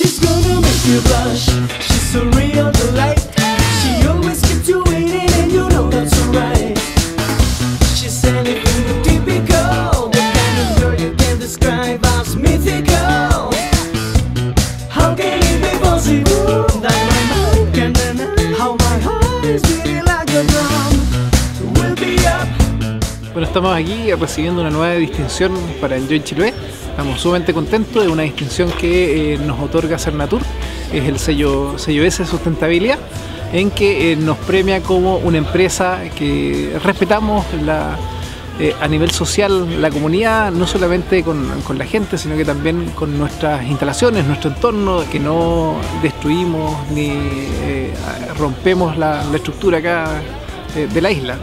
She's gonna make you blush. She's a real delight. She always keeps you waiting, and you know that's alright. She's anything typical, the kind of girl you can describe as mythical. How can it be possible that my mind can deny how my heart is beating like a drum? We'll be up. Bueno, estamos aquí recibiendo una nueva distinción para Enjoy Chiloé. Estamos sumamente contentos de una distinción que nos otorga Cernatur, es el sello S de sustentabilidad, en que nos premia como una empresa que respetamos a nivel social la comunidad, no solamente con la gente, sino que también con nuestras instalaciones, nuestro entorno, que no destruimos ni rompemos la estructura acá de la isla.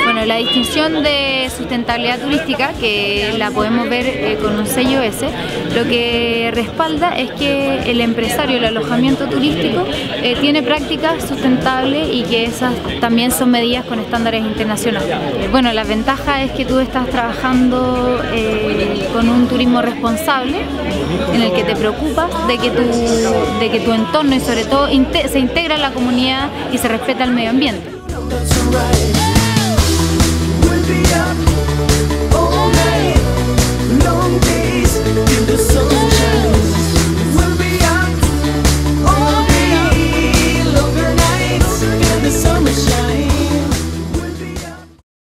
Bueno, la distinción de sustentabilidad turística, que la podemos ver con un sello S, lo que respalda es que el empresario del alojamiento turístico tiene prácticas sustentables y que esas también son medidas con estándares internacionales. Bueno, la ventaja es que tú estás trabajando con un turismo responsable, en el que te preocupas de que tu entorno y sobre todo se integra en la comunidad y se respeta el medio ambiente. We'll be up.